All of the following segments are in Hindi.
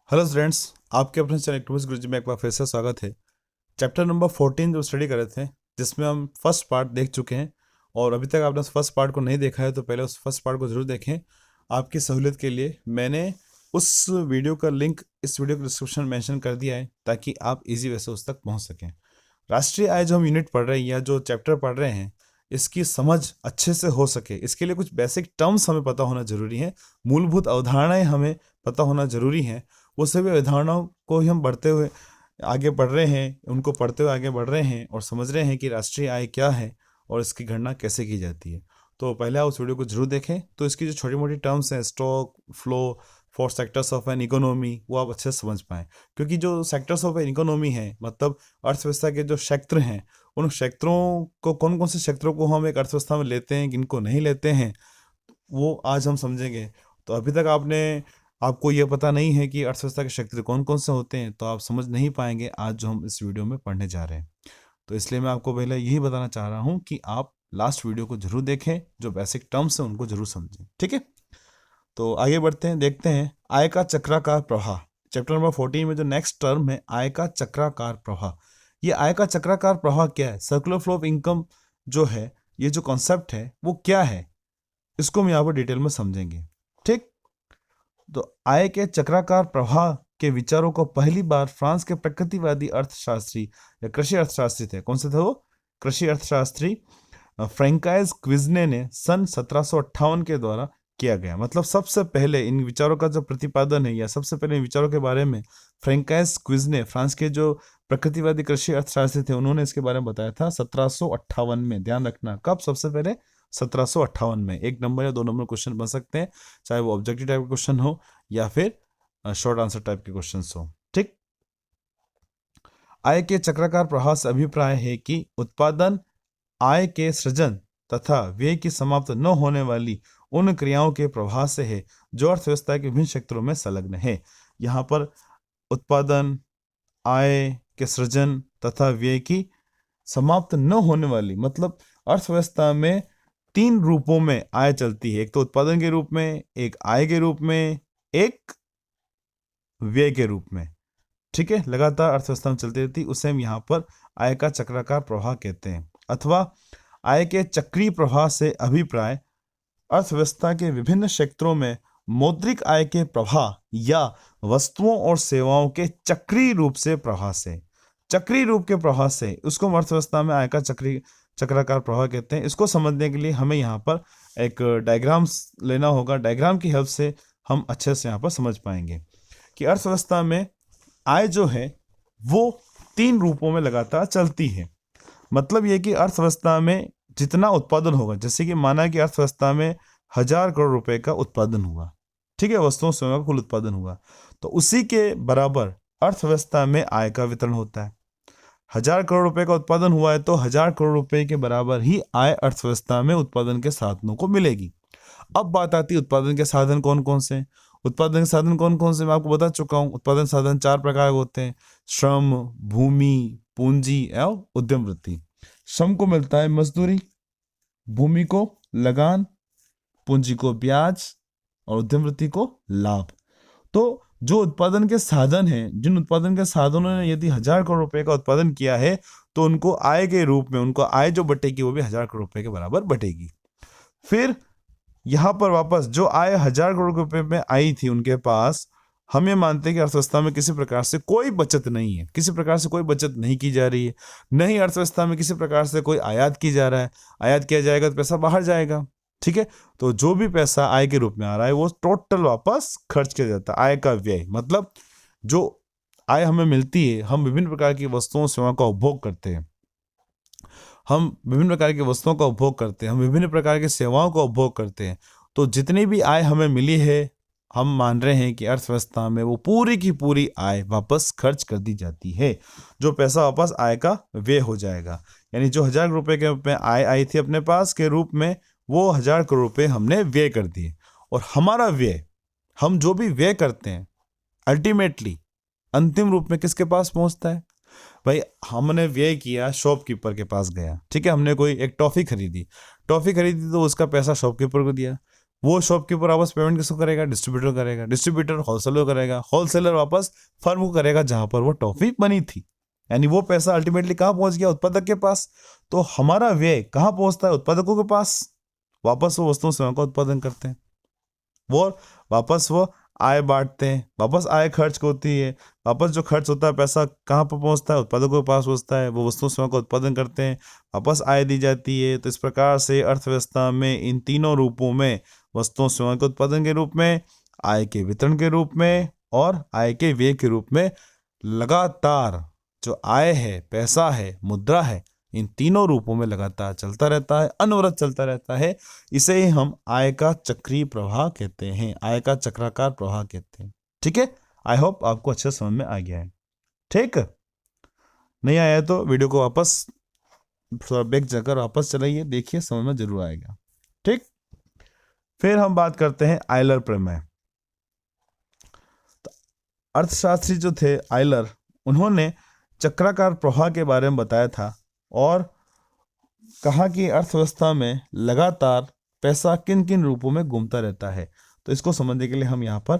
हेलो स्टूडेंट्स, आपके अपने चैनल इलेक्ट्रॉनिक्स गुरुजी में एक बार फिर से स्वागत है। चैप्टर नंबर 14 जो स्टडी कर रहे थे, जिसमें हम फर्स्ट पार्ट देख चुके हैं। और अभी तक आपने उस फर्स्ट पार्ट को नहीं देखा है तो पहले उस फर्स्ट पार्ट को जरूर देखें। आपकी सहूलियत के लिए मैंने उस वीडियो का लिंक इस वीडियो के डिस्क्रिप्शन में मेंशन कर दिया है, ताकि आप इजी वे से उस तक पहुँच सकें। राष्ट्रीय आय जो हम यूनिट पढ़ रहे हैं या जो चैप्टर पढ़ रहे हैं, इसकी समझ अच्छे से हो सके इसके लिए कुछ बेसिक टर्म्स हमें पता होना जरूरी है। मूलभूत अवधारणाएं हमें पता होना जरूरी है। वो सभी अवधारणाओं को ही हम बढ़ते हुए आगे बढ़ रहे हैं, उनको पढ़ते हुए आगे बढ़ रहे हैं और समझ रहे हैं कि राष्ट्रीय आय क्या है और इसकी गणना कैसे की जाती है। तो पहले आप उस वीडियो को जरूर देखें। तो इसकी जो छोटी मोटी टर्म्स हैं, stock, flow, four sectors of an economy, वो आप अच्छे से समझ पाएँ। क्योंकि जो सेक्टर्स ऑफ एन इकोनॉमी है, मतलब अर्थव्यवस्था के जो क्षेत्र हैं, उन क्षेत्रों को, कौन कौन से क्षेत्रों को हम एक अर्थव्यवस्था में लेते हैं, किनको नहीं लेते हैं, वो आज हम समझेंगे। तो अभी तक आपको ये पता नहीं है कि अर्थव्यवस्था के क्षेत्र कौन कौन से होते हैं, तो आप समझ नहीं पाएंगे आज जो हम इस वीडियो में पढ़ने जा रहे हैं। तो इसलिए मैं आपको पहले यही बताना चाह रहा हूँ कि आप लास्ट वीडियो को जरूर देखें, जो बेसिक टर्म्स हैं उनको जरूर समझें। ठीक है, तो आगे बढ़ते हैं, देखते हैं आय का चक्राकार प्रवाह। चैप्टर नंबर 14 में जो नेक्स्ट टर्म है, आय का चक्राकार प्रवाह। ये आय का चक्राकार प्रवाह क्या है, सर्कुलर फ्लो ऑफ इनकम जो है, ये जो कॉन्सेप्ट है वो क्या है, इसको हम यहाँ पर डिटेल में समझेंगे। ठीक, तो आय के चक्राकार प्रवाह के विचारों को पहली बार फ्रांस के प्रकृतिवादी अर्थशास्त्री या कृषि अर्थशास्त्री थे। कौन से थे वो? कृषि अर्थशास्त्री फ्रैंकाइज क्विज़ने ने सन 1758 के द्वारा किया गया। मतलब सबसे पहले इन विचारों का जो प्रतिपादन है, या सबसे पहले इन विचारों के बारे में फ्रैंकाइज क्विज़ने, फ्रांस के जो प्रकृतिवादी कृषि अर्थशास्त्री थे, उन्होंने इसके बारे में बताया था 1758 में। ध्यान रखना, कब? सबसे पहले 1758 में। 1 नंबर या 2 नंबर क्वेश्चन बन सकते हैं, चाहे वो ऑब्जेक्टिव टाइप के क्वेश्चन हो या फिर शॉर्ट आंसर टाइप के क्वेश्चन हो। ठीक, आय के चक्राकार प्रवाह से अभिप्राय है कि उत्पादन, आय के सृजन तथा व्यय की समाप्त न होने वाली उन क्रियाओं के प्रवाह से है जो अर्थव्यवस्था के विभिन्न क्षेत्रों में संलग्न है। यहाँ पर उत्पादन, आय के सृजन तथा व्यय की समाप्त न होने वाली, मतलब अर्थव्यवस्था में 3 रूपों में आय चलती है। एक तो उत्पादन के रूप में, एक आय के रूप में, एक व्यय के रूप में। ठीक है, लगातार अर्थव्यवस्था में चलती रहती, उसे हम यहाँ पर आय का चक्राकार प्रवाह कहते हैं। अथवा आय के चक्रीय प्रवाह से अभिप्राय अर्थव्यवस्था के विभिन्न क्षेत्रों में मौद्रिक आय के प्रवाह या वस्तुओं और सेवाओं के चक्रीय रूप से प्रवाह से, चक्रीय रूप के प्रवाह से, उसको हम अर्थव्यवस्था में आय का चक्राकार प्रवाह कहते हैं। इसको समझने के लिए हमें यहाँ पर एक डायग्राम्स लेना होगा। डायग्राम की हेल्प से हम अच्छे से यहाँ पर समझ पाएंगे कि अर्थव्यवस्था में आय जो है वो 3 रूपों में लगातार चलती है। मतलब ये कि अर्थव्यवस्था में जितना उत्पादन होगा, जैसे कि माना कि अर्थव्यवस्था में 1000 करोड़ रुपए का उत्पादन हुआ, ठीक है, वस्तुओं सेवाओं का कुल उत्पादन हुआ, तो उसी के बराबर अर्थव्यवस्था में आय का वितरण होता है। 1000 करोड़ रुपए का उत्पादन हुआ है तो 1000 करोड़ रुपए के बराबर ही आय अर्थव्यवस्था में उत्पादन के साधनों को मिलेगी। अब बात आती है उत्पादन के साधन कौन कौन से। उत्पादन के साधन कौन कौन से मैं आपको बता चुका हूँ। उत्पादन साधन 4 प्रकार के होते हैं: श्रम, भूमि, पूंजी एवं उद्यम वृत्ति। श्रम को मिलता है मजदूरी, भूमि को लगान, पूंजी को ब्याज और उद्यम वृत्ति को लाभ। तो जो उत्पादन के साधन हैं, जिन उत्पादन के साधनों ने यदि 1000 करोड़ रुपए का उत्पादन किया है, तो उनको आय के रूप में, उनको आय जो बटेगी वो भी 1000 करोड़ रुपए के बराबर बटेगी। फिर यहाँ पर वापस जो आय 1000 करोड़ रुपए में आई थी उनके पास, हम ये मानते हैं कि अर्थव्यवस्था में किसी प्रकार से कोई बचत नहीं है, किसी प्रकार से कोई बचत नहीं की जा रही है, नहीं अर्थव्यवस्था में किसी प्रकार से कोई आयात की जा रहा है। आयात किया जाएगा तो पैसा बाहर जाएगा, ठीक है। तो जो भी पैसा आय के रूप में आ रहा है वो टोटल वापस खर्च किया जाता है। आय का व्यय मतलब जो आय हमें मिलती है, हम विभिन्न प्रकार की वस्तुओं सेवाओं का उपभोग करते हैं, हम विभिन्न प्रकार की वस्तुओं का उपभोग करते हैं, हम विभिन्न प्रकार की सेवाओं का उपभोग करते हैं। तो जितनी भी आय हमें मिली है, हम मान रहे हैं कि अर्थव्यवस्था में वो पूरी की पूरी आय वापस खर्च कर दी जाती है। जो पैसा वापस आय का व्यय हो जाएगा, यानी जो 1000 रुपए के रूप में आय आई थी अपने पास के रूप में, वो 1000 करोड़ रुपए हमने व्यय कर दिए। और हमारा व्यय, हम जो भी व्यय करते हैं, अल्टीमेटली अंतिम रूप में किसके पास पहुंचता है? भाई हमने व्यय किया, शॉपकीपर के पास गया, ठीक है, हमने कोई एक टॉफ़ी खरीदी तो उसका पैसा शॉपकीपर को दिया, वो शॉपकीपर वापस पेमेंट किसको करेगा? डिस्ट्रीब्यूटर करेगा, डिस्ट्रीब्यूटर होलसेलर करेगा, होलसेलर वापस फर्म को करेगा जहां पर वो टॉफी बनी थी। यानी वो पैसा अल्टीमेटली कहाँ पहुंच गया? उत्पादक के पास। तो हमारा व्यय कहाँ पहुंचता है? उत्पादकों के पास। वापस वो वस्तुओं सेवाओं का उत्पादन करते हैं, वो वापस वो आय बांटते हैं, वापस आय खर्च होती है, वापस जो खर्च होता है पैसा कहाँ पर पहुंचता है? उत्पादकों के पास पहुंचता है, वो वस्तुओं सेवाओं का उत्पादन करते हैं, वापस आय दी जाती है। तो इस प्रकार से अर्थव्यवस्था में इन तीनों रूपों में, वस्तुओं सेवाओं के उत्पादन के रूप में, आय के वितरण के रूप में और आय के व्यय के रूप में, लगातार जो आय है, पैसा है, मुद्रा है, इन तीनों रूपों में लगातार चलता रहता है, अनवरत चलता रहता है। इसे ही हम आय का चक्रीय प्रवाह कहते हैं, आय का चक्राकार प्रवाह कहते हैं। ठीक है, आई होप आपको अच्छे समझ में आ गया है। ठीक, नहीं आया तो वीडियो को वापस थोड़ा बैक जाकर वापस चलाइए, देखिए, समझ में जरूर आएगा। ठीक, फिर हम बात करते हैं आयलर प्रमेय। तो अर्थशास्त्री जो थे आयलर, उन्होंने चक्राकार प्रवाह के बारे में बताया था और कहा कि अर्थव्यवस्था में लगातार पैसा किन किन रूपों में घूमता रहता है। तो इसको समझने के लिए हम यहाँ पर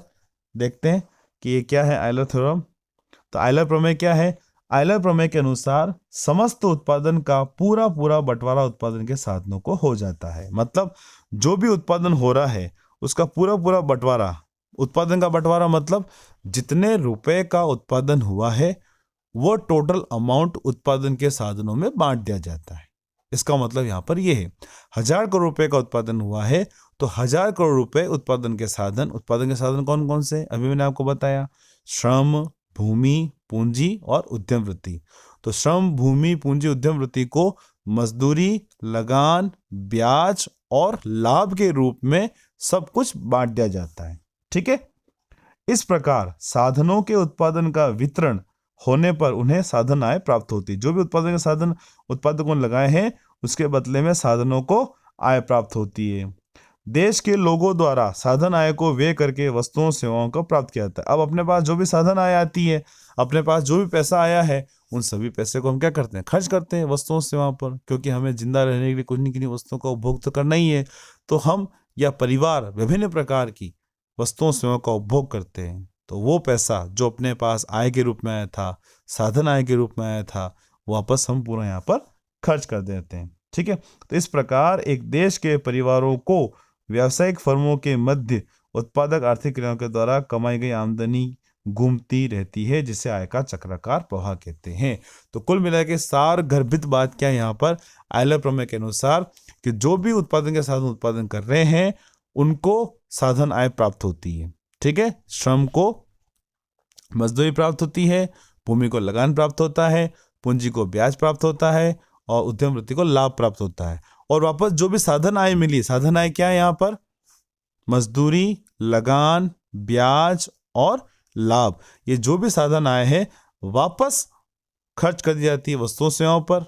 देखते हैं कि ये क्या है आयलर थ्योरम। तो आयलर प्रमेय क्या है? आयलर प्रमेय के अनुसार समस्त उत्पादन का पूरा पूरा बंटवारा उत्पादन के साधनों को हो जाता है। मतलब जो भी उत्पादन हो रहा है उसका पूरा पूरा बंटवारा, उत्पादन का बंटवारा मतलब जितने रुपए का उत्पादन हुआ है वो टोटल अमाउंट उत्पादन के साधनों में बांट दिया जाता है। इसका मतलब यहाँ पर यह है 1000 करोड़ रुपए का उत्पादन हुआ है तो 1000 करोड़ रुपए उत्पादन के साधन कौन कौन से? अभी मैंने आपको बताया, श्रम, भूमि, पूंजी और उद्यम वृत्ति। तो श्रम, भूमि, पूंजी, उद्यम वृत्ति को मजदूरी, लगान, ब्याज और लाभ के रूप में सब कुछ बांट दिया जाता है। ठीक है, इस प्रकार साधनों के उत्पादन का वितरण होने पर उन्हें साधन आय प्राप्त होती है। जो भी उत्पादन के साधन उत्पादकों ने लगाए हैं उसके बदले में साधनों को आय प्राप्त होती है। देश के लोगों द्वारा साधन आय को व्यय करके वस्तुओं सेवाओं को प्राप्त किया जाता है। अब अपने पास जो भी साधन आय आती है, अपने पास जो भी पैसा आया है, उन सभी पैसे को हम क्या करते हैं? खर्च करते हैं वस्तुओं सेवाओं पर, क्योंकि हमें जिंदा रहने के लिए कुछ न कुछ वस्तुओं का उपभोग तो करना ही है। तो हम या परिवार विभिन्न प्रकार की वस्तुओं सेवाओं का उपभोग करते हैं। तो वो पैसा जो अपने पास आय के रूप में आया था, साधन आय के रूप में आया था, वापस हम पूरा यहाँ पर खर्च कर देते हैं। ठीक है, तो इस प्रकार एक देश के परिवारों को व्यावसायिक फर्मों के मध्य उत्पादक आर्थिक क्रियाओं के द्वारा कमाई गई आमदनी घूमती रहती है, जिसे आय का चक्राकार प्रवाह कहते हैं। तो कुल मिला के सार गर्भित बात क्या है यहाँ पर आयलर प्रमेय के अनुसार, कि जो भी उत्पादन के साधन उत्पादन कर रहे हैं उनको साधन आय प्राप्त होती है। ठीक है, श्रम को मजदूरी प्राप्त होती है, भूमि को लगान प्राप्त होता है, पूंजी को ब्याज प्राप्त होता है और उद्यम वृत्ति को लाभ प्राप्त होता है। और वापस जो भी साधन आय मिली, साधन आय क्या है यहाँ पर? मजदूरी, लगान, ब्याज और लाभ। ये जो भी साधन आय है वापस खर्च कर दी जाती है वस्तुओं सेवाओं पर,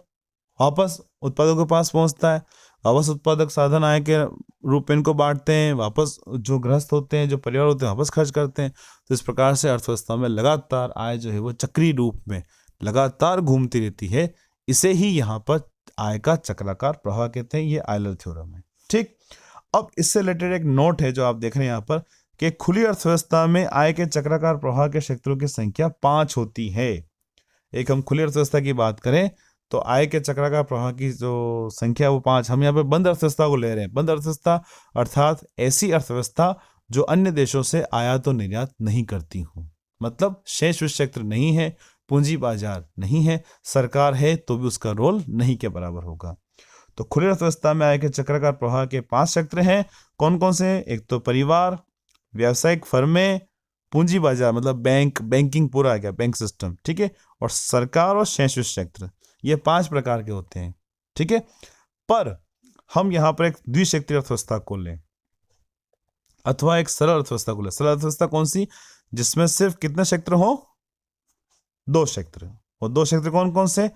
वापस उत्पादकों के पास पहुंचता है, वापस उत्पादक साधन आय के रूप में इनको बांटते हैं, वापस जो गृहस्थ होते हैं, जो परिवार होते हैं, वापस खर्च करते हैं। तो इस प्रकार से अर्थव्यवस्था में लगातार आय जो है वो चक्रीय रूप में लगातार घूमती रहती है। इसे ही यहाँ पर आय का चक्राकार प्रवाह कहते हैं। ये आयलर थ्योरम है। ठीक, अब इससे रिलेटेड एक नोट है जो आप देख रहे हैं यहाँ पर, कि खुली अर्थव्यवस्था में आय के चक्राकार प्रवाह के क्षेत्रों की संख्या 5 होती है। एक हम खुली अर्थव्यवस्था की बात करें तो आय के चक्राकार प्रवाह की जो संख्या वो 5। हम यहाँ पे बंद अर्थव्यवस्था को ले रहे हैं। बंद अर्थव्यवस्था अर्थात ऐसी अर्थव्यवस्था जो अन्य देशों से आयात और निर्यात नहीं करती हो, मतलब शेष वित्त क्षेत्र नहीं है, पूंजी बाजार नहीं है, सरकार है तो भी उसका रोल नहीं के बराबर होगा। तो खुली अर्थव्यवस्था में आय के चक्राकार प्रवाह के 5 क्षेत्र हैं। कौन कौन से? एक तो परिवार, व्यावसायिक फर्में, पूंजी बाजार मतलब बैंकिंग पूरा आ गया, बैंक सिस्टम। ठीक है, और सरकार और शेष वित्त क्षेत्र, ये 5 प्रकार के होते हैं। ठीक है, पर हम यहाँ पर एक द्विक्षेत्रीय अर्थव्यवस्था को लें अथवा एक सरल अर्थव्यवस्था को लें। सरल अर्थव्यवस्था कौन सी? जिसमें सिर्फ कितने क्षेत्र हो? 2 क्षेत्र। और 2 क्षेत्र कौन कौन से?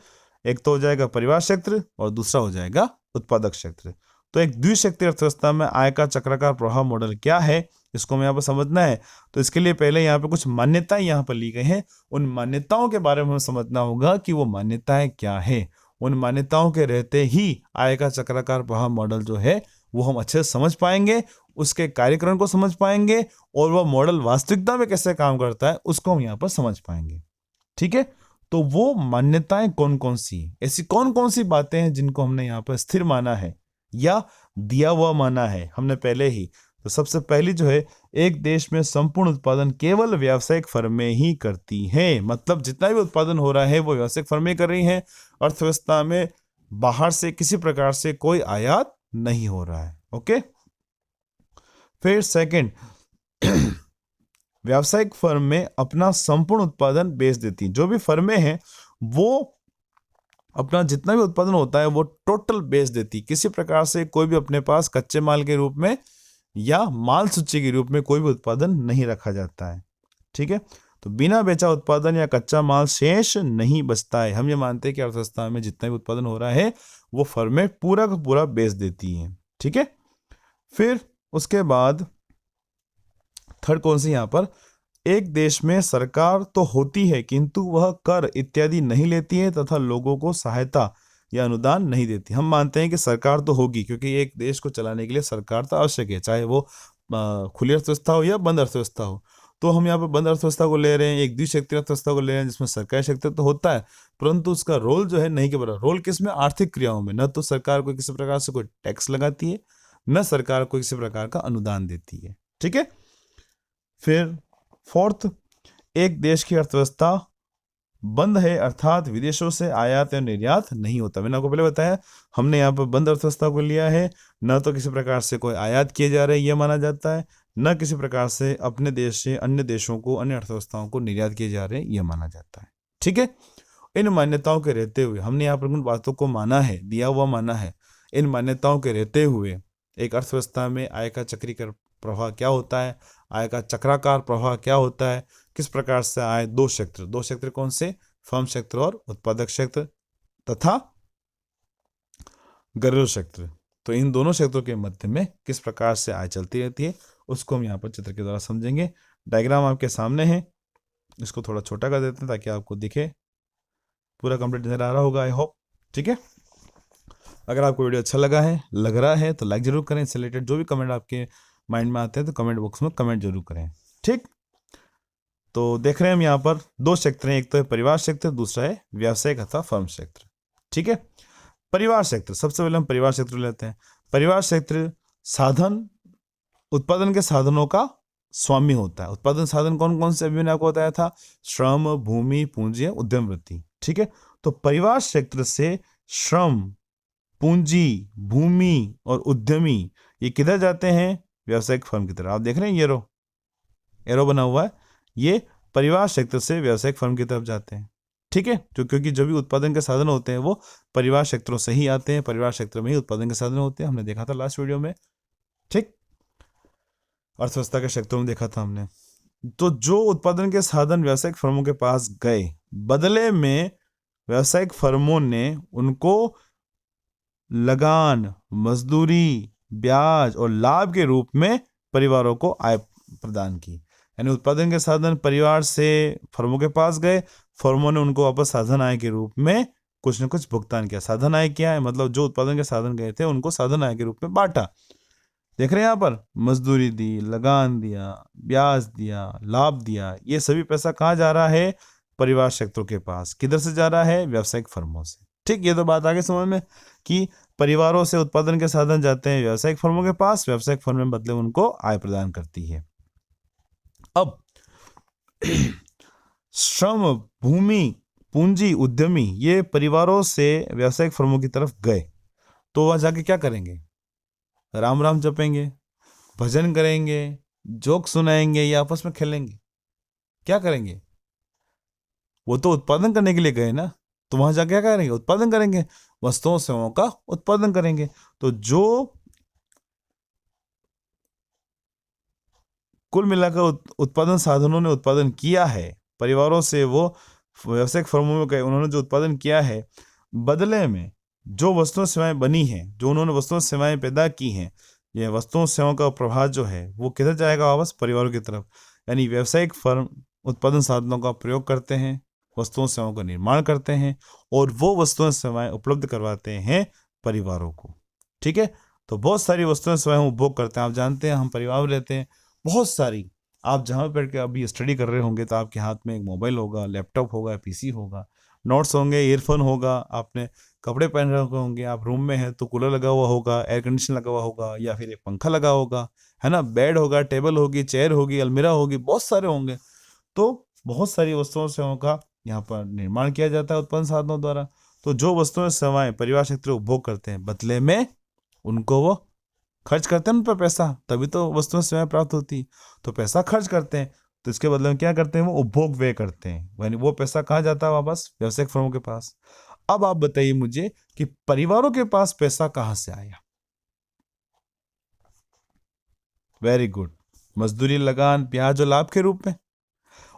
एक तो हो जाएगा परिवार क्षेत्र और दूसरा हो जाएगा उत्पादक क्षेत्र। तो एक द्विक्षेत्रीय अर्थव्यवस्था में आय का चक्राकार प्रवाह मॉडल क्या है, इसको हमें यहाँ पर समझना है। तो इसके लिए पहले यहाँ पे कुछ मान्यताएं यहाँ पर ली गई हैं। उन मान्यताओं के बारे में हमें समझना होगा कि वो मान्यताएं क्या है। उन मान्यताओं के रहते ही आय का चक्राकार प्रवाह मॉडल जो है वो हम अच्छे से समझ पाएंगे। उसके कार्यक्रम को समझ पाएंगे और वह मॉडल वास्तविकता में कैसे काम करता है उसको हम यहाँ पर समझ पाएंगे। ठीक है, तो वो मान्यताएं कौन कौन सी, ऐसी कौन कौन सी बातें हैं जिनको हमने यहाँ पर स्थिर माना है या दिया हुआ माना है हमने पहले ही। तो सबसे पहली जो है, एक देश में संपूर्ण उत्पादन केवल व्यावसायिक फर्में ही करती हैं। मतलब जितना भी उत्पादन हो रहा है वो व्यावसायिक फर्में कर रही हैं। अर्थव्यवस्था में बाहर से किसी प्रकार से कोई आयात नहीं हो रहा है। ओके, फिर सेकंड, व्यावसायिक फर्म में अपना संपूर्ण उत्पादन बेच देती। जो भी फर्में हैं वो अपना जितना भी उत्पादन होता है वो टोटल बेच देती। किसी प्रकार से कोई भी अपने पास कच्चे माल के रूप में या माल सूची के रूप में कोई भी उत्पादन नहीं रखा जाता है। ठीक है, तो बिना बेचा उत्पादन या कच्चा माल शेष नहीं बचता है। हम ये मानते हैं कि अर्थव्यवस्था में जितना भी उत्पादन हो रहा है वो फर्में पूरा का पूरा बेच देती हैं। ठीक है, फिर उसके बाद थर्ड कौन सी यहाँ पर, एक देश में सरकार तो होती है किंतु वह कर इत्यादि नहीं लेती है तथा लोगों को सहायता या अनुदान नहीं देती। हम मानते हैं कि सरकार तो होगी क्योंकि एक देश को चलाने के लिए सरकार तो आवश्यक है, चाहे वो खुली अर्थव्यवस्था हो या बंद अर्थव्यवस्था हो। तो हम यहाँ पर बंद अर्थव्यवस्था को ले रहे हैं, एक द्विशक्ति अर्थव्यवस्था को ले रहे हैं जिसमें सरकारी शक्ति तो होता है परंतु उसका रोल जो है नहीं के बराबर। रोल किस में, आर्थिक क्रियाओं में। न तो सरकार को किसी प्रकार से कोई टैक्स लगाती है, न सरकार को किसी प्रकार का अनुदान देती है। ठीक है, फिर फोर्थ, एक देश की अर्थव्यवस्था बंद है अर्थात विदेशों से आयात या निर्यात नहीं होता। मैंने आपको पहले बताया, हमने यहाँ पर बंद अर्थव्यवस्था को लिया है, न तो किसी प्रकार से कोई आयात किए जा रहे हैं यह माना जाता है, न किसी प्रकार से अपने देश से अन्य देशों को, अन्य अर्थव्यवस्थाओं को निर्यात किए जा रहे हैं यह माना जाता है। ठीक है, इन मान्यताओं के रहते हुए हमने यहाँ पर उन बातों को माना है, दिया हुआ माना है। इन मान्यताओं के रहते हुए एक अर्थव्यवस्था में आय का चक्रीकर प्रवाह क्या होता है, आय का चक्राकार प्रवाह क्या होता है, किस प्रकार से आय दो क्षेत्र कौन से, फर्म क्षेत्र और उत्पादक क्षेत्र तथा घरेलू क्षेत्र। तो इन दोनों क्षेत्रों के मध्य में किस प्रकार से आय चलती रहती है उसको हम यहाँ पर चित्र के द्वारा समझेंगे। डायग्राम आपके सामने है, इसको थोड़ा छोटा कर देते हैं ताकि आपको दिखे, पूरा कंप्लीट नजर आ रहा होगा आई होप। ठीक है, अगर आपको वीडियो अच्छा लग रहा है तो लाइक जरूर करें। इससे रिलेटेड जो भी कमेंट आपके माइंड में आते हैं तो कमेंट बॉक्स में कमेंट जरूर करें। ठीक, तो देख रहे हैं हम यहाँ पर दो क्षेत्र हैं, एक तो है परिवार क्षेत्र, दूसरा है व्यावसायिक अथवा फर्म क्षेत्र। ठीक है, परिवार क्षेत्र, सबसे पहले हम परिवार क्षेत्र लेते हैं। परिवार क्षेत्र साधन, उत्पादन के साधनों का स्वामी होता है। उत्पादन साधन कौन कौन से, अभी मैंने आपको बताया था, श्रम, भूमि, पूंजी, उद्यम वृत्ति। ठीक है, तो परिवार क्षेत्र से श्रम, पूंजी, भूमि और उद्यमी ये किधर जाते हैं, व्यावसायिक फर्म की तरफ। आप देख रहे हैं ये एरो बना हुआ है, ये परिवार क्षेत्र से व्यावसायिक फर्म की तरफ जाते हैं। ठीक है, क्योंकि जो भी उत्पादन के साधन होते हैं वो परिवार क्षेत्रों से ही आते हैं, परिवार क्षेत्र में ही उत्पादन के साधन होते हैं, हमने देखा था लास्ट वीडियो में। ठीक, अर्थव्यवस्था के क्षेत्रों में देखा था हमने। तो जो उत्पादन के साधन व्यावसायिक फर्मों के पास गए, बदले में व्यावसायिक फर्मों ने उनको लगान, मजदूरी, ब्याज और लाभ के रूप में परिवारों को आय प्रदान की। यानी उत्पादन के साधन परिवार से फर्मों के पास गए, फर्मों ने उनको वापस साधन आय के रूप में कुछ न कुछ भुगतान किया। साधन आय क्या है, मतलब जो उत्पादन के साधन गए थे उनको साधन आय के रूप में बांटा। देख रहे हैं यहाँ पर, मजदूरी दी, लगान दिया, ब्याज दिया, लाभ दिया, ये सभी पैसा कहाँ जा रहा है, परिवार क्षेत्रों के पास। किधर से जा रहा है, व्यावसायिक फर्मों से। ठीक, ये तो बात आगे समझ में कि परिवारों से उत्पादन के साधन जाते हैं व्यावसायिक फर्मों के पास, व्यावसायिक फर्में बदले उनको आय प्रदान करती है। अब श्रम, भूमि, पूंजी, उद्यमी ये परिवारों से व्यावसायिक फर्मों की तरफ गए तो वह जाके क्या करेंगे, राम राम जपेंगे, भजन करेंगे, जोक सुनाएंगे या आपस में खेलेंगे, क्या करेंगे? वो तो उत्पादन करने के लिए गए ना, तो वहां जाके क्या करेंगे, उत्पादन करेंगे, वस्तुओं सेवाओं का उत्पादन करेंगे। तो जो कुल मिलाकर उत्पादन साधनों ने उत्पादन किया है परिवारों से, वो व्यावसायिक फर्मों में गए, उन्होंने जो उत्पादन किया है बदले में जो वस्तुओं सेवाएं बनी हैं, जो उन्होंने वस्तुओं सेवाएं पैदा की हैं, यह वस्तुओं सेवाओं का प्रभाव जो है वो किधर जाएगा, वापस परिवारों की तरफ। यानी व्यावसायिक फर्म उत्पादन साधनों का प्रयोग करते हैं, वस्तुओं सेवाओं का निर्माण करते हैं और वो वस्तुएं सेवाएं उपलब्ध करवाते हैं परिवारों को। ठीक है, तो बहुत सारी वस्तुएं स्वयं हम उपभोग करते हैं। आप जानते हैं हम परिवार में रहते हैं, बहुत सारी, आप जहाँ पर बैठ के अभी स्टडी कर रहे होंगे तो आपके हाथ में एक मोबाइल होगा, लैपटॉप होगा, पीसी होगा, नोट्स होंगे, ईयरफोन होगा, आपने कपड़े पहन रखे होंगे, आप रूम में हैं तो कूलर लगा हुआ होगा, एयर कंडीशन लगा हुआ होगा, या फिर एक पंखा लगा होगा, है ना, बेड होगा, टेबल होगी, चेयर होगी, अलमीरा होगी, बहुत सारे होंगे। तो बहुत सारी वस्तुओं सेवाओं का यहाँ पर निर्माण किया जाता है उत्पन्न साधनों द्वारा। तो जो वस्तुएं सेवाएं परिवार क्षेत्र उपभोग करते हैं, बदले में उनको वो खर्च करते हैं उन पर पैसा, तभी तो वस्तुएं सेवाएं प्राप्त होती। तो पैसा खर्च करते हैं, तो इसके बदले में क्या करते हैं, वो उपभोग व्यय करते हैं, यानी वो पैसा कहाँ जाता है, वापस व्यावसायिक फर्मों के पास। अब आप बताइए मुझे कि परिवारों के पास पैसा कहाँ से आया। वेरी गुड, मजदूरी, लगान, ब्याज और लाभ के रूप में।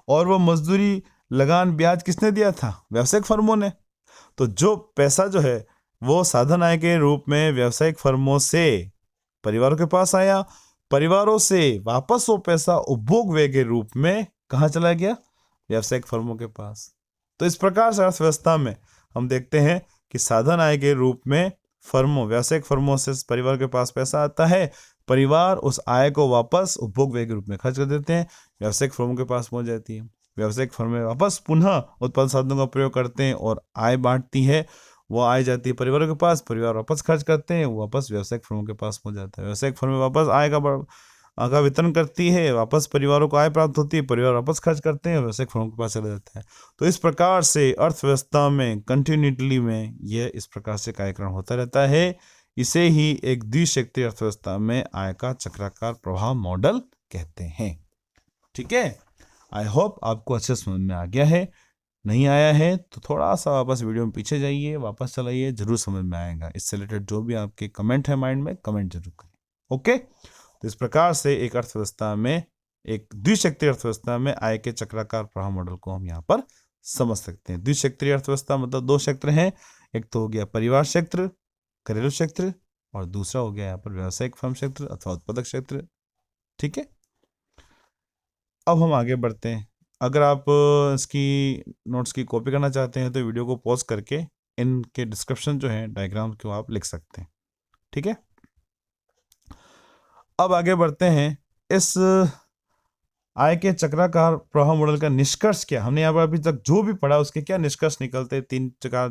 और वो मजदूरी, लगान, ब्याज किसने दिया था, व्यावसायिक फर्मों ने। तो जो पैसा जो है वो साधन आय के रूप में व्यावसायिक फर्मों से परिवारों के पास आया, परिवारों से वापस वो पैसा उपभोग व्यय के रूप में कहाँ चला गया, व्यावसायिक फर्मों के पास। तो इस प्रकार से अर्थव्यवस्था में हम देखते हैं कि साधन आय के रूप में फर्मों, व्यावसायिक फर्मों से परिवार के पास पैसा आता है, परिवार उस आय को वापस उपभोग व्यय के रूप में खर्च कर देते हैं, व्यावसायिक फर्मों के पास पहुंच जाती है, व्यावसायिक फर्में वापस पुनः उत्पादन साधनों का प्रयोग करते हैं और आय बांटती है, वो आय जाती है परिवारों के पास, परिवार वापस खर्च करते हैं, वो वापस व्यावसायिक फर्मों के पास पहुंच जाता है, व्यावसायिक फर्में वापस आय का वितरण करती है, वापस परिवारों को आय प्राप्त होती है, परिवार वापस खर्च करते हैं, व्यावसायिक फर्मों के पास चला जाता है। तो इस प्रकार से अर्थव्यवस्था में कंटिन्यूटी में यह इस प्रकार से कार्यक्रम होता रहता है। इसे ही एक द्विक्षेत्रीय अर्थव्यवस्था में आय का चक्राकार प्रवाह मॉडल कहते हैं। ठीक है, आई होप आपको अच्छे समझ में आ गया है। नहीं आया है तो थोड़ा सा वापस वीडियो में पीछे जाइए, वापस चलाइए, जरूर समझ में आएगा। इससे रिलेटेड जो भी आपके कमेंट है माइंड में, कमेंट जरूर करें। ओके, तो इस प्रकार से एक अर्थव्यवस्था में, एक द्विक्षेत्रीय अर्थव्यवस्था में आय के चक्राकार प्रवाह मॉडल को हम यहाँ पर समझ सकते हैं। द्विक्षेत्रीय अर्थव्यवस्था मतलब दो क्षेत्र हैं, एक तो हो गया परिवार क्षेत्र, घरेलू क्षेत्र, और दूसरा हो गया यहाँ पर व्यावसायिक फर्म क्षेत्र अथवा उत्पादक क्षेत्र। ठीक है, अब हम आगे बढ़ते हैं। अगर आप इसकी नोट्स की कॉपी करना चाहते हैं तो वीडियो को पॉज करके इनके डिस्क्रिप्शन जो है डायग्राम को आप लिख सकते हैं। ठीक है, अब आगे बढ़ते हैं। इस आय के चक्राकार प्रवाह मॉडल का निष्कर्ष क्या, हमने यहाँ पर अभी तक जो भी पढ़ा उसके क्या निष्कर्ष निकलते हैं,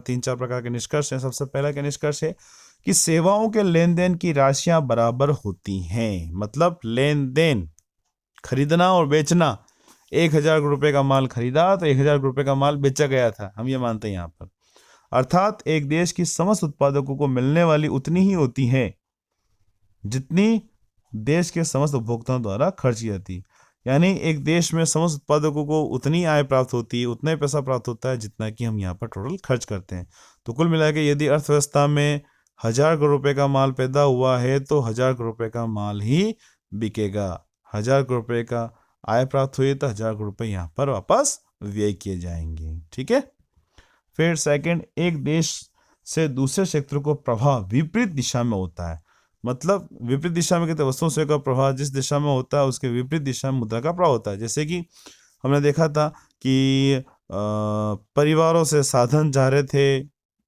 तीन चार प्रकार के निष्कर्ष हैं। सबसे पहला क्या निष्कर्ष है कि सेवाओं के लेन देन की राशियां बराबर होती हैं। मतलब लेन देन, खरीदना और बेचना, 1,000 रुपए का माल खरीदा तो 1,000 रुपए का माल बेचा गया था, हम ये मानते हैं यहाँ पर। अर्थात एक देश की समस्त उत्पादकों को मिलने वाली उतनी ही होती है जितनी देश के समस्त उपभोक्ताओं द्वारा खर्च की जाती। यानी एक देश में समस्त उत्पादकों को उतनी आय प्राप्त होती है, उतना ही पैसा प्राप्त होता है जितना कि हम यहाँ पर टोटल खर्च करते हैं। तो कुल मिला के यदि अर्थव्यवस्था में 1,000 करोड़ रुपए का माल पैदा हुआ है तो 1,000 करोड़ रुपए का माल ही बिकेगा। 1,000 करोड़ रुपए का आय प्राप्त हुई तो 1,000 करोड़ रुपए यहाँ पर वापस व्यय किए जाएंगे। ठीक है, फिर सेकंड, एक देश से दूसरे क्षेत्र को प्रवाह विपरीत दिशा में होता है। मतलब विपरीत दिशा में कहते हैं वस्तुओं सेवा का प्रवाह जिस दिशा में होता है उसके विपरीत दिशा में मुद्रा का प्रवाह होता है। जैसे कि हमने देखा था कि परिवारों से साधन जा रहे थे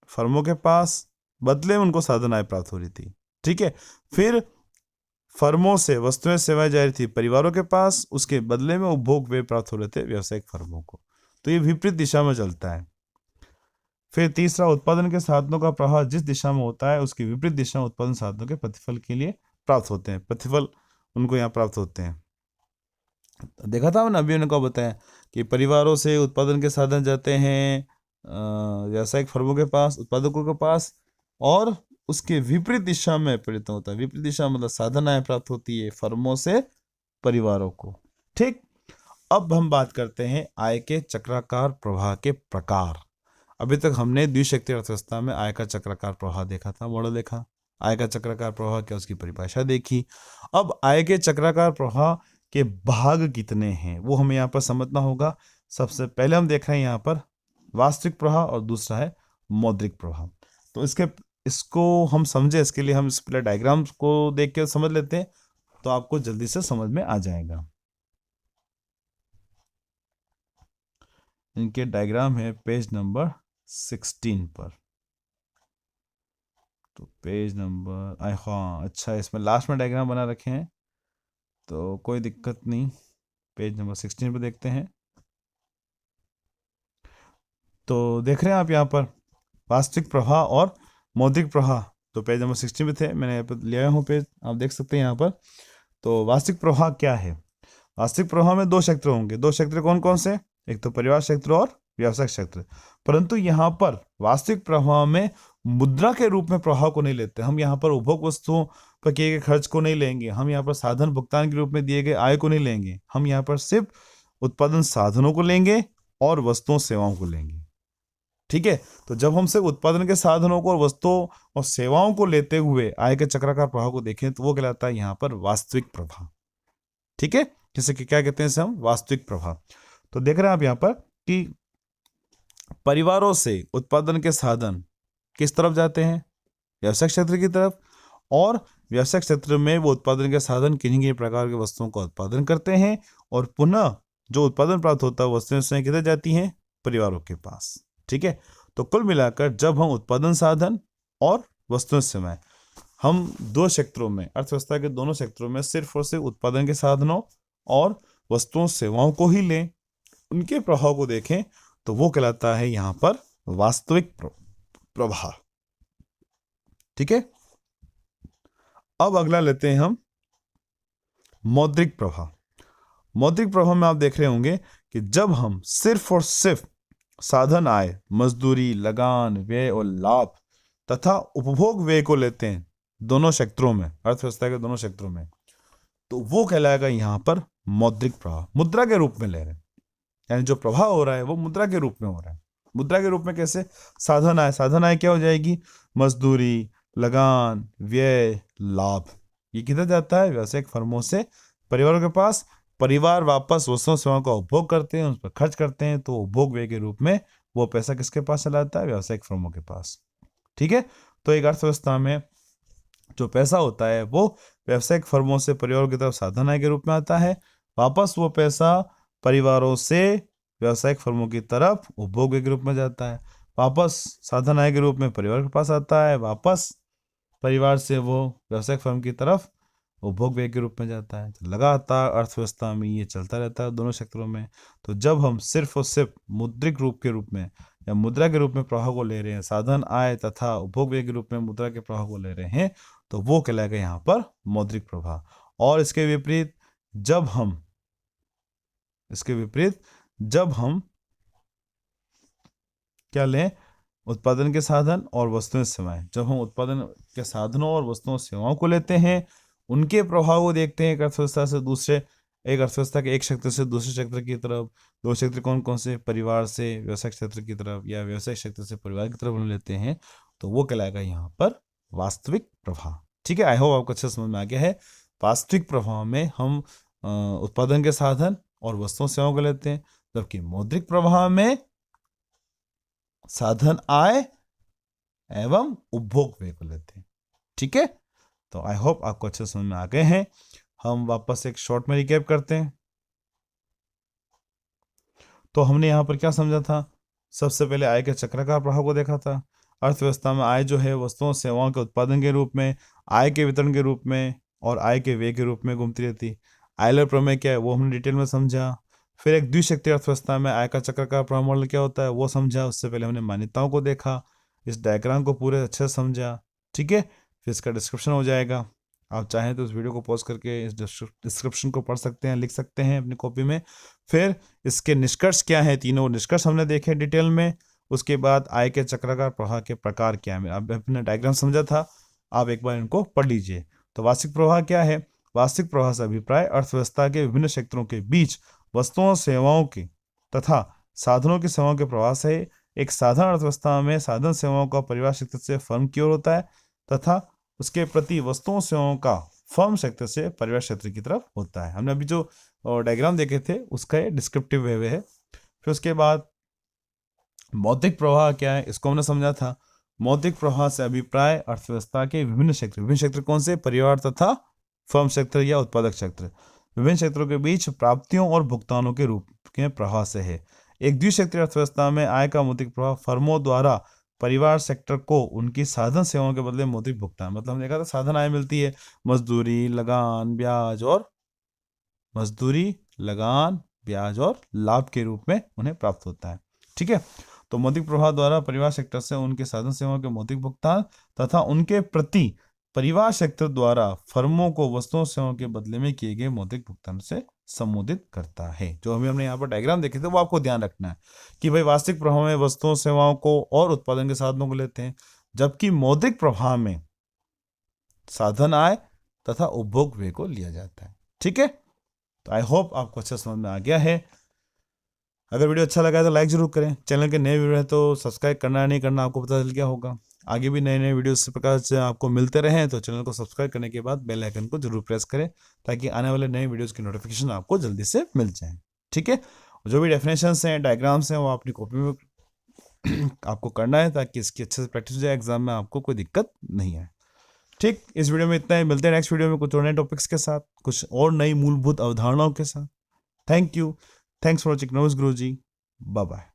फर्मों के पास, बदले में उनको साधन आय प्राप्त हो रही थी। ठीक है, फिर फर्मों से वस्तुएं सेवाएं जा रही थी परिवारों के पास, उसके बदले में उपभोग व्यय प्राप्त हो रहे थे व्यावसायिक फर्मों को। तो ये विपरीत दिशा में चलता है। फिर तीसरा, उत्पादन के साधनों का प्रवाह जिस दिशा में होता है उसके विपरीत दिशा में उत्पादन साधनों के प्रतिफल के लिए प्राप्त होते हैं, प्रतिफल उनको यहाँ प्राप्त होते हैं। देखा था मैंने अभी उनको बताया कि परिवारों से उत्पादन के साधन जाते हैं व्यावसायिक फर्मों के पास, उत्पादकों के पास, और उसके विपरीत दिशा में परिवर्तन होता है। विपरीत दिशा मतलब साधन आय प्राप्त होती है फर्मों से परिवारों को। ठीक, अब हम बात करते हैं आय के चक्राकार प्रवाह के प्रकार। अभी तक हमने द्विक्षेत्रीय अर्थव्यवस्था में आय का चक्राकार प्रवाह देखा था, मॉडल देखा, आय का चक्राकार प्रवाह क्या उसकी परिभाषा देखी। अब आय के चक्राकार प्रवाह के भाग कितने हैं वो हमें यहाँ पर समझना होगा। सबसे पहले हम देख रहे हैं यहाँ पर वास्तविक प्रवाह और दूसरा है मौद्रिक प्रवाह। तो इसको हम समझे, इसके लिए हम इस पहले डायग्राम को देख के समझ लेते हैं तो आपको जल्दी से समझ में आ जाएगा। इनके डायग्राम है पेज नंबर 16 पर। तो पेज नंबर हाँ अच्छा, इसमें लास्ट में डायग्राम बना रखे हैं तो कोई दिक्कत नहीं। पेज नंबर 16 पे देखते हैं। तो देख रहे हैं आप यहाँ पर वास्तविक प्रवाह और मौद्रिक प्रवाह, तो पेज नंबर 16 पे थे, मैंने यहाँ पर लिया हूँ पेज, आप देख सकते हैं यहाँ पर। तो वास्तविक प्रवाह क्या है? वास्तविक प्रवाह में दो क्षेत्र होंगे। दो क्षेत्र कौन कौन से? एक तो परिवार क्षेत्र और व्यावसायिक क्षेत्र। परंतु यहाँ पर वास्तविक प्रवाह में मुद्रा के रूप में प्रवाह को नहीं लेते। हम यहाँ पर उपभोग वस्तुओं पर किए गए खर्च को नहीं लेंगे। हम यहाँ पर साधन भुगतान के रूप में दिए गए आय को नहीं लेंगे। हम यहाँ पर सिर्फ उत्पादन साधनों को लेंगे और वस्तुओं सेवाओं को लेंगे। ठीक है, तो जब हम सिर्फ उत्पादन के साधनों को और वस्तुओं और सेवाओं को लेते हुए आय के चक्राकार प्रवाह को देखें तो वो कहलाता है यहाँ पर वास्तविक प्रवाह। ठीक है, जैसे कि क्या कहते हैं इसे हम? वास्तविक प्रवाह। तो देख रहे हैं आप यहाँ पर कि परिवारों से उत्पादन के साधन किस तरफ जाते हैं? व्यवसायिक क्षेत्र की तरफ। और व्यवसायिक क्षेत्र में वो उत्पादन के साधन किन्हीं किन्हीं प्रकार के वस्तुओं का उत्पादन करते हैं और पुनः जो उत्पादन प्राप्त होता है वस्तुएं किधर जाती हैं? परिवारों के पास। ठीक है, तो कुल मिलाकर जब हम उत्पादन साधन और वस्तुएं सेवाएं, हम दो क्षेत्रों में, अर्थव्यवस्था के दोनों क्षेत्रों में सिर्फ और सिर्फ उत्पादन के साधनों और वस्तुओं सेवाओं को ही लें, उनके प्रभाव को देखें, तो वो कहलाता है यहाँ पर वास्तविक प्रवाह। ठीक है, अब अगला लेते हैं हम मौद्रिक प्रवाह। मौद्रिक प्रवाह में आप देख रहे होंगे कि जब हम सिर्फ और सिर्फ साधन आय, मजदूरी, लगान, व्यय और लाभ तथा उपभोग व्यय को लेते हैं दोनों क्षेत्रों में, अर्थव्यवस्था के दोनों क्षेत्रों में, तो वो कहलाएगा यहाँ पर मौद्रिक प्रवाह। मुद्रा के रूप में ले रहे हैं, यानी जो प्रवाह हो रहा है वो मुद्रा के रूप में हो रहा है। मुद्रा के रूप में कैसे? साधन आय, साधन आय क्या हो जाएगी? मजदूरी, लगान, व्यय, लाभ। ये किधर जाता है? व्यावसायिक फर्मों से परिवारों के पास। परिवार वापस वस्तुओं सेवाओं का उपभोग करते हैं, उस पर खर्च करते हैं, तो उपभोग व्यय के रूप में वो पैसा किसके पास चला जाता है? व्यावसायिक फर्मों के पास। ठीक है, तो एक अर्थव्यवस्था में जो पैसा होता है वो व्यावसायिक फर्मों से परिवारों की तरफ साधन आय के रूप में आता है, वापस वो पैसा परिवारों से व्यावसायिक फर्मों की तरफ उपभोग के रूप में जाता है, वापस साधन आय के रूप में परिवार के पास आता है, वापस परिवार से वो व्यावसायिक फर्म की तरफ उपभोग व्यय के रूप में जाता है। तो लगातार अर्थव्यवस्था में ये चलता रहता है दोनों क्षेत्रों में। तो जब हम सिर्फ और सिर्फ मुद्रिक रूप के रूप में या मुद्रा के रूप में प्रवाह को ले रहे हैं, साधन आय तथा उपभोग व्यय के रूप में मुद्रा के प्रवाह को ले रहे हैं, तो वो कहलाएगा यहाँ पर मौद्रिक प्रवाह। और इसके विपरीत जब हम क्या लें? उत्पादन के साधन और वस्तुएं सेवाएं। जब हम उत्पादन के साधनों और वस्तुओं सेवाओं को लेते हैं, उनके प्रभाव को देखते हैं एक अर्थव्यवस्था से दूसरे, एक अर्थव्यवस्था के एक क्षेत्र से दूसरे क्षेत्र की तरफ। दो क्षेत्र कौन कौन से? परिवार से व्यवसाय क्षेत्र की तरफ या व्यवसाय क्षेत्र से परिवार की तरफ हम लेते हैं, तो वो कहलाएगा यहाँ पर वास्तविक प्रवाह। ठीक है, आई होप आपको अच्छा समझ में आ गया है। वास्तविक प्रवाह में हम उत्पादन के साधन और वस्तुओं सेवाओं को लेते हैं, जबकि मौद्रिक प्रवाह में साधन आय एवं उपभोग व्यय को लेते हैं। ठीक है, तो आई होप आपको अच्छे समझ में आ गए हैं। हम वापस एक शॉर्ट में रिकैप करते हैं। तो हमने यहाँ पर क्या समझा था? सबसे पहले आय के चक्राकार प्रभाव को देखा था। अर्थव्यवस्था में आय जो है वस्तुओं सेवाओं के उत्पादन के रूप में, आय के वितरण के रूप में और आय के व्यय के रूप में घूमती रहती। आयलर प्रमेय क्या है वो हमने डिटेल में समझा। फिर एक द्विशक्ति अर्थव्यवस्था में आय का चक्राकार प्रभाव मॉडल क्या होता है वो समझा। उससे पहले हमने मान्यताओं को देखा, इस डायग्राम को पूरे अच्छे से समझा। ठीक है, फिर इसका डिस्क्रिप्शन हो जाएगा। आप चाहें तो इस वीडियो को पॉज करके इस डिस्क्रिप्शन को पढ़ सकते हैं, लिख सकते हैं अपनी कॉपी में। फिर इसके निष्कर्ष क्या हैं, तीनों निष्कर्ष हमने देखे डिटेल में। उसके बाद आय के चक्राकार प्रवाह के प्रकार क्या है, अब अपने डायग्राम समझा था, आप एक बार इनको पढ़ लीजिए। तो वास्तविक प्रवाह क्या है? वास्तविक प्रवाह से अभिप्राय अर्थव्यवस्था के विभिन्न क्षेत्रों के बीच वस्तुओं सेवाओं के तथा साधनों की सेवाओं के प्रवाह से एक साधारण अर्थव्यवस्था में साधन सेवाओं का परिवार क्षेत्र से फर्म की ओर होता है तथा उसके प्रति वस्तुओं सेवाओं का फर्म क्षेत्र से परिवार क्षेत्र की तरफ होता है। हमने अभी जो डायग्राम देखे थे उसका ये डिस्क्रिप्टिव वे है। फिर उसके बाद मौद्रिक प्रवाह क्या है इसको हमने समझा था। मौद्रिक प्रवाह से अभिप्राय अर्थव्यवस्था के विभिन्न क्षेत्र कौन से? परिवार तथा फर्म क्षेत्र या उत्पादक क्षेत्र। विभिन्न क्षेत्रों के बीच प्राप्तियों और भुगतानों के रूप के प्रवाह से है। एक द्विक्षेत्रीय अर्थव्यवस्था में आय का मौद्रिक प्रवाह फर्मों द्वारा परिवार सेक्टर को उनकी साधन सेवाओं के बदले मौद्रिक भुगतान, मतलब हमने देखा था साधन आय मिलती है, मजदूरी, लगान, ब्याज और लाभ के रूप में उन्हें प्राप्त होता है। ठीक है, तो मौद्रिक प्रभाव द्वारा परिवार सेक्टर से उनके साधन सेवाओं के मौद्रिक भुगतान तथा उनके प्रति परिवार सेक्टर द्वारा फर्मों को वस्तुओं सेवाओं के बदले में किए गए मौद्रिक भुगतान से संबोधित करता है। जो अभी हमने यहाँ पर डायग्राम देखे थे वो आपको ध्यान रखना है कि भाई वास्तविक प्रभाव में वस्तुओं सेवाओं को और उत्पादन के साधनों को लेते हैं, जबकि मौद्रिक प्रभाव में साधन आय तथा उपभोग व्यय को लिया जाता है। ठीक है, तो आई होप आपको अच्छा समझ में आ गया है। अगर वीडियो अच्छा लगा है तो लाइक जरूर करें। चैनल के नए वीडियो है तो सब्सक्राइब करना नहीं करना आपको पता चल गया होगा। आगे भी नए नए वीडियो इस प्रकार से आपको मिलते रहें तो चैनल को सब्सक्राइब करने के बाद बेल आइकन को जरूर प्रेस करें ताकि आने वाले नए वीडियोस की नोटिफिकेशन आपको जल्दी से मिल जाए। ठीक है, जो भी डेफिनेशंस हैं, डायग्राम्स हैं, वो अपनी कॉपी में आपको करना है ताकि इसकी अच्छे से प्रैक्टिस हो जाए, एग्जाम में आपको कोई दिक्कत नहीं आए। ठीक, इस वीडियो में इतना ही। मिलते हैं नेक्स्ट वीडियो में कुछ और नए टॉपिक्स के साथ, कुछ और नई मूलभूत अवधारणाओं के साथ। Thank you, thanks for watching. नमस्कार गुरुजी, बाय बाय।